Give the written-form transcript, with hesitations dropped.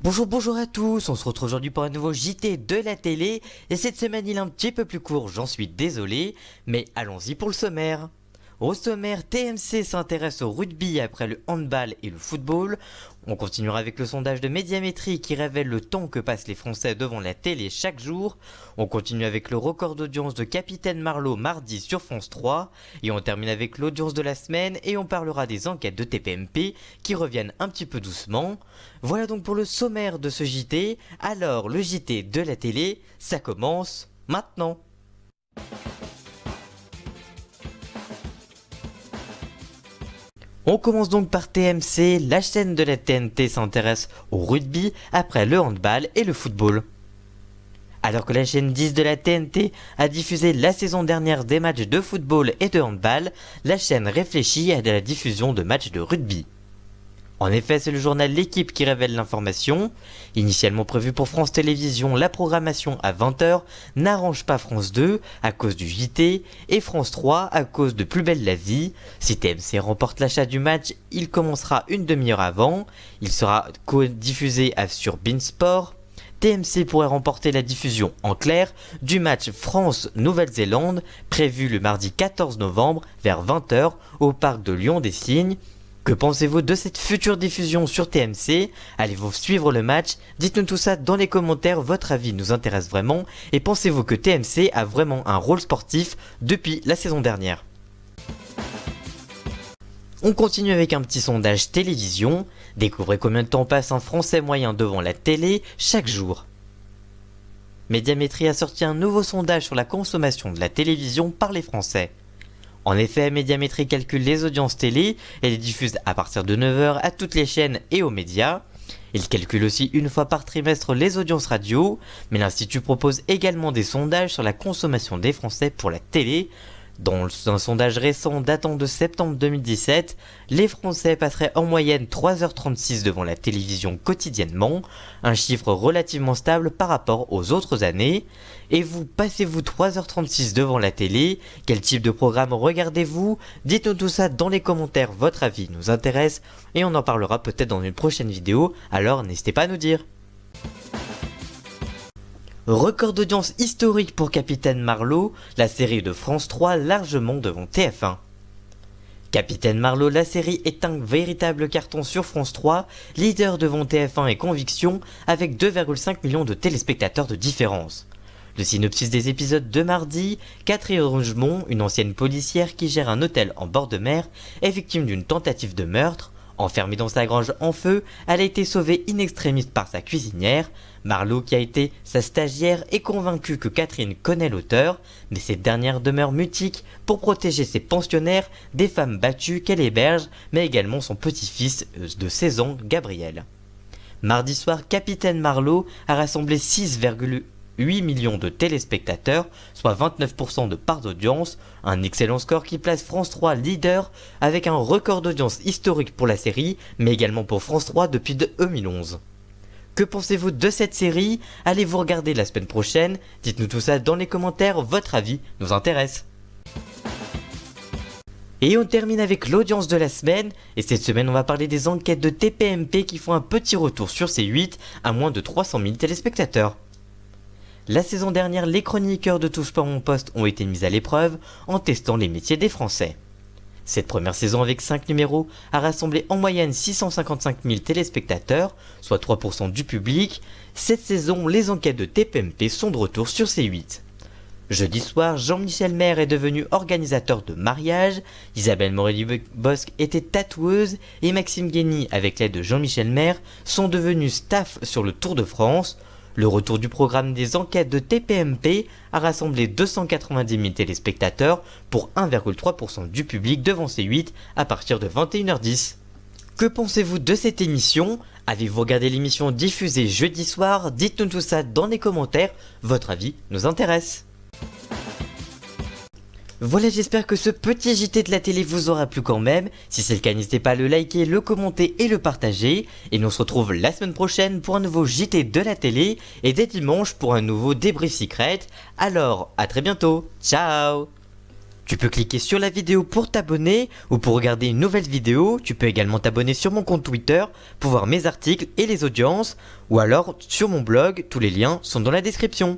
Bonjour à tous, on se retrouve aujourd'hui pour un nouveau JT de la télé, et cette semaine il est un petit peu plus court, j'en suis désolé, mais allons-y pour le sommaire. Au sommaire, TMC s'intéresse au rugby après le handball et le football. On continuera avec le sondage de Médiamétrie qui révèle le temps que passent les Français devant la télé chaque jour. On continue avec le record d'audience de Capitaine Marlowe mardi sur France 3. Et on termine avec l'audience de la semaine et on parlera des enquêtes de TPMP qui reviennent un petit peu doucement. Voilà donc pour le sommaire de ce JT. Alors le JT de la télé, ça commence maintenant. On commence donc par TMC, la chaîne de la TNT s'intéresse au rugby après le handball et le football. Alors que la chaîne 10 de la TNT a diffusé la saison dernière des matchs de football et de handball, la chaîne réfléchit à la diffusion de matchs de rugby. En effet, c'est le journal L'équipe qui révèle l'information. Initialement prévu pour France Télévisions, la programmation à 20h n'arrange pas France 2 à cause du JT et France 3 à cause de Plus belle la vie. Si TMC remporte l'achat du match, il commencera une demi-heure avant. Il sera co-diffusé sur Beansport. TMC pourrait remporter la diffusion en clair du match France-Nouvelle-Zélande prévu le mardi 14 novembre vers 20h au parc de Lyon des Cygnes. Que pensez-vous de cette future diffusion sur TMC? Allez-vous suivre le match? Dites-nous tout ça dans les commentaires, votre avis nous intéresse vraiment. Et pensez-vous que TMC a vraiment un rôle sportif depuis la saison dernière? On continue avec un petit sondage télévision. Découvrez combien de temps passe un Français moyen devant la télé chaque jour. Médiamétrie a sorti un nouveau sondage sur la consommation de la télévision par les Français. En effet, Médiamétrie calcule les audiences télé et les diffuse à partir de 9h à toutes les chaînes et aux médias. Il calcule aussi une fois par trimestre les audiences radio, mais l'Institut propose également des sondages sur la consommation des Français pour la télé. Dans un sondage récent datant de septembre 2017, les Français passeraient en moyenne 3h36 devant la télévision quotidiennement, un chiffre relativement stable par rapport aux autres années. Et vous, passez-vous 3h36 devant la télé? Quel type de programme regardez-vous? Dites-nous tout ça dans les commentaires, votre avis nous intéresse et on en parlera peut-être dans une prochaine vidéo, alors n'hésitez pas à nous dire. Record d'audience historique pour Capitaine Marlowe, la série de France 3 largement devant TF1. Capitaine Marlowe, la série est un véritable carton sur France 3, leader devant TF1 et Conviction avec 2,5 millions de téléspectateurs de différence. Le synopsis des épisodes de mardi, Catherine Rougemont, une ancienne policière qui gère un hôtel en bord de mer, est victime d'une tentative de meurtre. Enfermée dans sa grange en feu, elle a été sauvée in extremis par sa cuisinière. Marlowe, qui a été sa stagiaire, est convaincue que Catherine connaît l'auteur, mais cette dernière demeure mutique pour protéger ses pensionnaires des femmes battues qu'elle héberge, mais également son petit-fils de 16 ans, Gabriel. Mardi soir, Capitaine Marlowe a rassemblé 6,8 millions de téléspectateurs, soit 29% de part d'audience, un excellent score qui place France 3 leader avec un record d'audience historique pour la série, mais également pour France 3 depuis 2011. Que pensez-vous de cette série? Allez-vous regarder la semaine prochaine? Dites-nous tout ça dans les commentaires, votre avis nous intéresse. Et on termine avec l'audience de la semaine, et cette semaine on va parler des enquêtes de TPMP qui font un petit retour sur C8 à moins de 300 000 téléspectateurs. La saison dernière, les chroniqueurs de Touche pas mon poste ont été mis à l'épreuve en testant les métiers des Français. Cette première saison avec 5 numéros a rassemblé en moyenne 655 000 téléspectateurs, soit 3% du public. Cette saison, les enquêtes de TPMP sont de retour sur C8. Jeudi soir, Jean-Michel Maire est devenu organisateur de mariage, Isabelle Morelli-Bosc était tatoueuse et Maxime Guény, avec l'aide de Jean-Michel Maire, sont devenus staff sur le Tour de France. Le retour du programme des enquêtes de TPMP a rassemblé 290 000 téléspectateurs pour 1,3% du public devant C8 à partir de 21h10. Que pensez-vous de cette émission? Avez-vous regardé l'émission diffusée jeudi soir? Dites-nous tout ça dans les commentaires, votre avis nous intéresse. Voilà, j'espère que ce petit JT de la télé vous aura plu quand même. Si c'est le cas, n'hésitez pas à le liker, le commenter et le partager. Et nous on se retrouve la semaine prochaine pour un nouveau JT de la télé et dès dimanche pour un nouveau débrief secret. Alors, à très bientôt. Ciao! Tu peux cliquer sur la vidéo pour t'abonner ou pour regarder une nouvelle vidéo. Tu peux également t'abonner sur mon compte Twitter pour voir mes articles et les audiences ou alors sur mon blog, tous les liens sont dans la description.